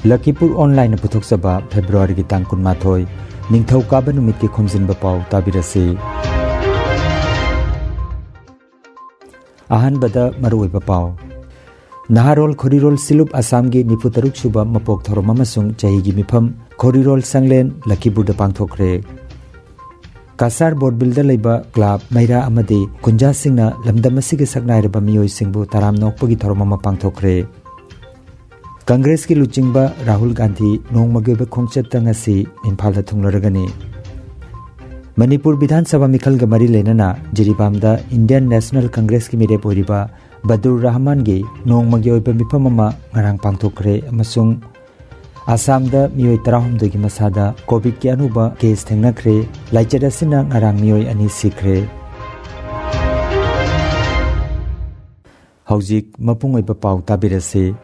Lakhipuronline puthokchaba February gi tang 12 ningthau kaba numit ki Khomjinba Pao tabirasi. Ahanbada maruoiba pau. Naharol Khorirol Silup Assam gi niputaruk suba mapok thorom amasung chahi gi mifam Khorirol Sanglen Lakhipurda pangthokre. Kasar Board da laiba club Maira amadi Kunja Singna lamdam asigi saknairaba miyoi singbu taram nokpagi thorom ama pangthokre. Congress ki luchingba Rahul Gandhi nongmagyoba khongchat ngasi Imphalda thunglaragani. Manipur Vidhan Sabha Mikhal ga mari lenana Jiribamda Indian National Congress ki mire poriba Badur Rahman gi nongmagyoba mifam ama ngarang pangthokre amasung Assamda miyoi 13 gi masada Covid ki anuba case thengnakre laichada sina ngarang miyoi ani sikre. Haujik mapungoiba pau tabirase.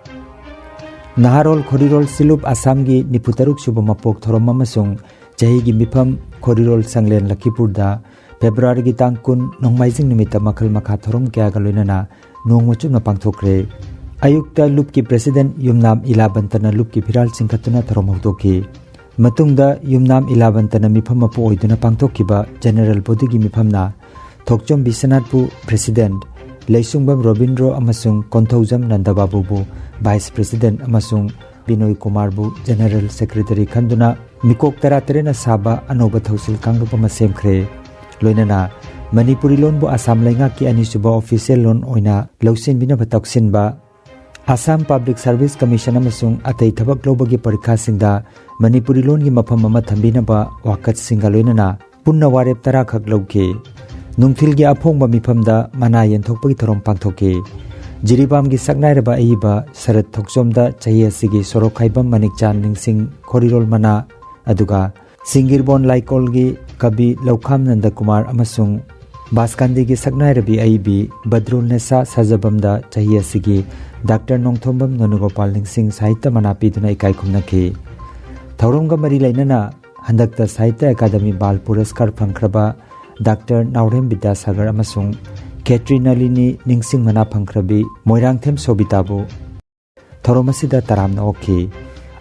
Naharol Khorirol Silup Assam gi niputaruk suba mapok thorom amasung chahi gi mifam Khorirol Sanglen Lakhipurda February gi tang 10 nongmaijing nimita makhal makha thorom kya ga loinana nongmachuna pangthokre. Ayukta Loop ki President Yumnam Ilabantana Loop ki Viral Singkhatuna thorom hautoki. Matungda Yumnam Ilabantana mifam apu oiduna pangthokiba General Body gi mifamna Thokchom Bisanathpu President Leisungam Robindro amasung Konthaujam Nandababu bu Vice President amasung Binoy Kumar bu General Secretary khanduna mikok taraterena saba anoba thausil kangrupa masemkhre. Loinana Manipuri loan bu Assam lainga ki anisuba official loan oina lausin bina bataksin ba Assam Public Service Commission amasung atai thabak lobagi parikha singda Manipuri loan gi mafam ama thambina ba wakat singa loinana punna warep tara khak lauke. Nungthil gi aphongba mifamda mana yenthokpagi thorom pangthoke. Jiribam gi saknairaba aiba Sarat Thokchomda chahi asigi sorokhaibam manikchan ningsing Khorirol mana aduga Singirbon Laikol gi Kabi Laukham Nanda Kumar amasung Baskandi gi saknairabi aibi Badrul Nesa Sajabamda chahi asigi Dr. Nongthombam Nonugopal ningsing Sahitya Manapi duna ikai khumnaki. Thauramga mari lainana handakta Sahitya Academy Bal Puraskar phangkraba Dr. Naurem Vidyasagar amasung Katrina Lini ningsing mana phangkrabi Moirangthem Sobitabu Thoromasida taramna oki.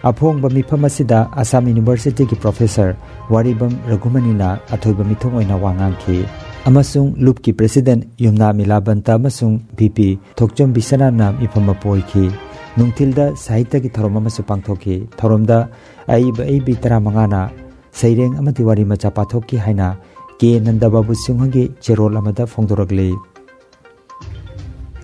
Aphongba mifam asida Assam University ki Professor Waribam Raghumanina athoiba mithong oina wangangki. Amasung Loop ki President Yumnam Ilabanta amasung VP Thokchom Bisanana mifam apoiki. Nungthilda Sahitya ki thorom amasu pangthoki. Thoromda aibi 15 na Saireng amati wari macha pathoki haina Ke Nandababu Singhagi Cherol amada phongdoragli.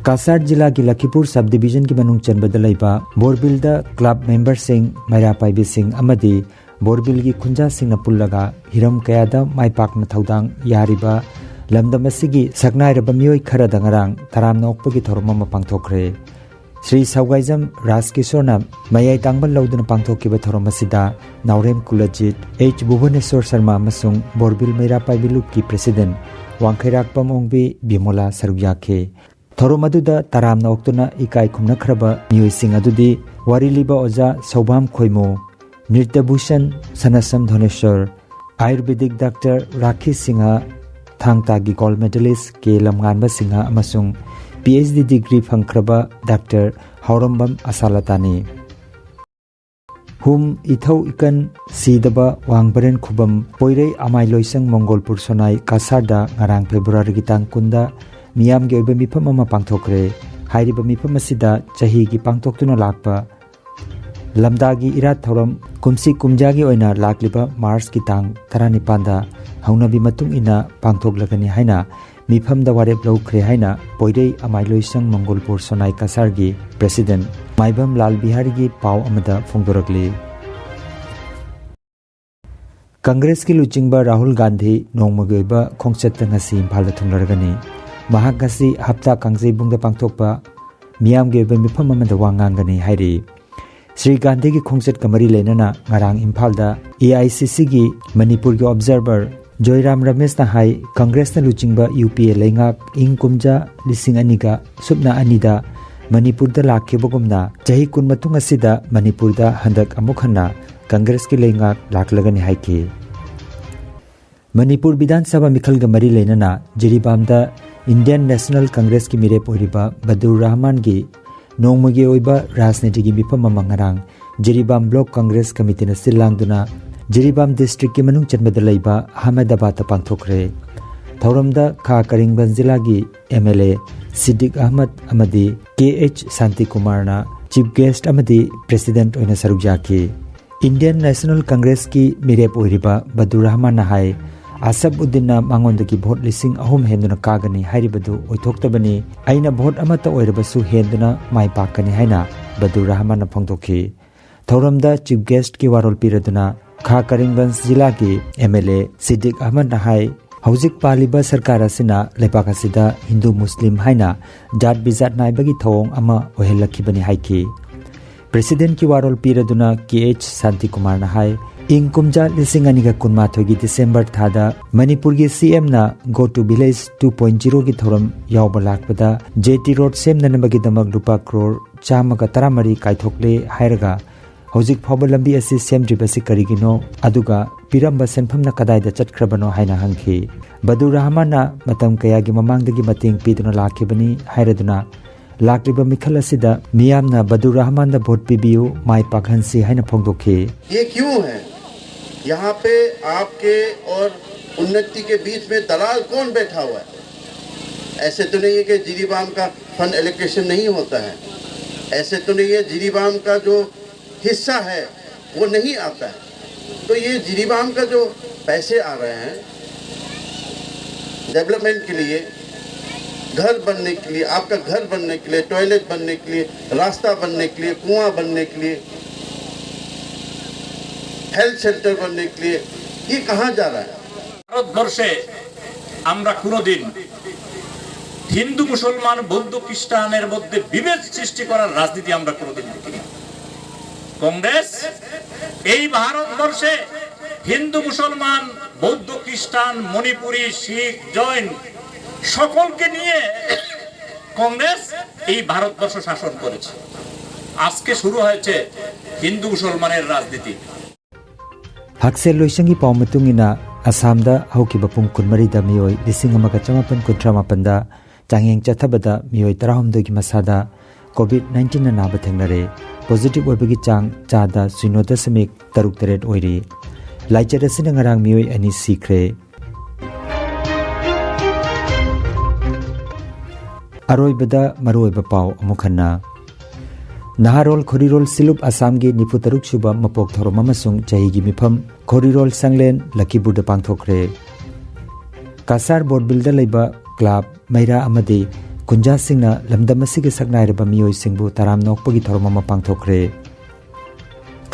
Kasar Jila ki Lakhipur Subdivision ki manung chanbada laiba Borbil da club member sing Maira Paibi Singh amadi Borbil gi Khunja Singh na pullaga hiram kayada maipakna thaudang yariba lamdam asigi saknairaba miyoi khara dangarang taramna okpagi thoroma pangthokre. Sri Saugaijam Raskishorna mayai tangbal lauduna pangthokiba thoromasida Naurem Kulajit H Bhubaneswar Sharma amasung Borbil Maira Paibi Loop ki President Wangkhairakpam Ongbi Bimola Sarugyakhe. Thoromaduda taramna oktuna ikai khumnakraba miyoi adudi wariliba oja Saubham Khoimo Nritya Bhushan Sanasam Dhoneshwar Ayurvedic Dr. Rakhi Singha Thangtagi Gold Medalist Ke Lamnganba Singha amasung PhD degree phangkraba Dr. Haurambam Asalatani. Hum ithau ikan sidaba wangbaren khubam poirei amai loisang Mongolpur sonai Kasarda ngarang February gi tang 10 da miyam ge oiba mifam ama pangthokre. Hairiba mifam asida chahi gi pangthoktuna lakpa lamdagi irat thoram kumsi kumjagi oina lakliba Mars ki tang 19 da haunabi matung ina pangthoklagani haina mifamda warep laukhre haina poirei amai loisang Mongolpur sonai Kasar gi President Maibam Lal Bihari gi pau amada phongdoragli. Congress ki luchingba Rahul Gandhi nongmagoiba khongchat ngasi Imphalda thunglaragani. Mahak gasi hapta kangjei bungda pangthokpa miyam ge oiba mifam amada wangangani hairi. Sri Gandhi ki khongchat kamari lenana ngarang Imphalda AICC gi Manipur gi Observer Joyram Ramesh na hai Congress na luchingba UPA laingak ing kumja lising aniga subna anida Manipur da lakhibogumna chahi kun matung asida Manipur da handak amukhanna Congress ki laingak laklagani haiki. Manipur Vidhan Sabha Mikhal ga mari lenana Jiribamda Indian National Congress ki mire pohriba Badur Rahman gi nongmagi oiba rajniti gi mifam ama ngarang Jiribam block Congress committee ने सिलांगदुना Jiribam district की मनुंग चनबद लैबा अहमदाबाद पांथोखरे थौरमदा खा करिंगबन जिला की MLA Siddique Ahmad अमदी KH शांति कुमारना chief guest अमदी president ओइना सरुक जाकी Indian national Congress की मिरेप ओइरिबा बदुर रहमान हाय असबउद्दीन मांगोंदगी vote लिसिंग अहुम हेंदुना कागनी हाइरिबदु ओइथोक्तबनी आइना vote अमता ओइरबसु हेंदुना माइ पाकनी हाइना बदुर Rahman फोंदोखी थौरमदा chief guest की वारोल पीरदुना खा करिंगगंज जिला की MLA सिद्दीक अहमद हाय हौजिक पालिबा सरकार असिना लेपाक असिदा हिंदू मुस्लिम हाइना जात बिजात नाइबगी थौंग अमा ओहेलखिबनी हाइकी प्रेसिडेंट की वारोल पीरदुना KH शांति कुमार हाय इंग कुमजा लिसिंग अनिगा कुनमाथोई की दिसंबर थादा मणिपुर की CM ना गो टू विलेज 2.0 की थौरम यावबा लाकपदा JT रोड सेमननबगी दमक रुपा करोड़ 113 काइथोकले हायरगा हौजिक फावबा लंबी असि सेमद्रिबसि करिगिनो अदुगा पिरंबा सेनफमना कदाइदा चटख्रबनो हाइना हंखी बदुर रहमानना मतम कयागी ममांगदगी मतेंग पीदुना लाखिबनी हायरदुना लाक्रिबा मिखल असिदा मियामना बदुर रहमानदा भोट पीबियु माइ पाखनसी हाइना फोंदोखी ये क्यों है? यहाँ पे आपके और उन्नति के बीच में दलाल कौन बैठा हुआ है? ऐसे तो नहीं है कि जिरीबाम का फंड एलोकेशन नहीं होता है, ऐसे तो नहीं है जिरीबाम का जो हिस्सा है वो नहीं आता है। तो ये जिरीबाम का जो पैसे आ रहे हैं डेवलपमेंट के लिए, घर बनने के लिए, आपका घर बनने के लिए, टॉयलेट बनने के लिए, रास्ता बनने के लिए, कुआं बनने के लिए, हेल्थ सेंटर बनने के लिए, ये कहाँ जा रहा है? ভারতবর্ষে আমরা কোনোদিন হিন্দু মুসলমান বৌদ্ধ খ্রিস্টানের মধ্যে বিভেদ সৃষ্টি করার রাজনীতি আমরা কোনোদিন দেখিনি। কংগ্রেস এই ভারতবর্ষে হিন্দু মুসলমান বৌদ্ধ খ্রিস্টান মণিপুরি শিখ জৈন সকলকে নিয়ে কংগ্রেস এই ভারতবর্ষ শাসন করেছে। আজকে শুরু হয়েছে হিন্দু মুসলমানের রাজনীতি। हकसे लोइसंगी पाव मतुंगिना असमदा हौकिबा पुंग कुनमरीदा मियोय 1958 दा चांगेंग चथबदा मियोय 13 की मसादा कोविड-19 ना नाबा थेंगनरे पॉजिटिव ओइबगी चांग चादा 0.38 ओइरी लाइचर असिना ngarang मियोय अनि सिख्रे अरोइबदा मरोइबा पाव अमुखन्ना नाहारोल खोरिरोल सिलुप आसाम की 93 सुबा मपोक थोरम अमसुंग चाही की मिफम खोरिरोल संगलेन लखीपुरदा पांथोखरे कासार बोर्डबिलदा लैबा क्लब मैरा अमदि कुंजा सिंगना लमदम असिगे सकनाइरबा मियोय सिंगबु ताराम नोकपगी थोरम अमा पांथोखरे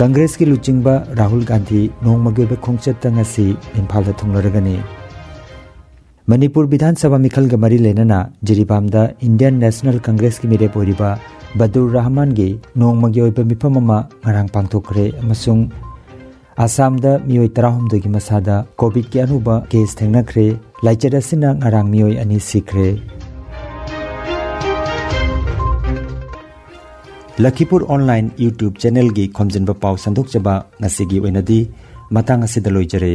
कांग्रेस की लुचिंगबा राहुल गांधी नोंगमगेबे खोंगचत्ता ngasi इम्फालदा थुंगलरगनी मणिपुर विधानसभा मिखलगा मरी लेनना जिरीबामदा इंडियन नेशनल कांग्रेस की मिरे पोरिबा बदुर रहमान की नोंगमगी ओइबा मिफम अमा ngarang पांथोखरे अमसुंग आसामदा मियोय 13 की मसादा कोविड की अनुबा केस थेंगनाखरे लाइचर असिना ngarang मियोय अनि सिख्रे लखीपुर ऑनलाइन YouTube चैनल की खोमजिनबा पाव संदोकचबा ngasi gi oinadi matang asida loijare।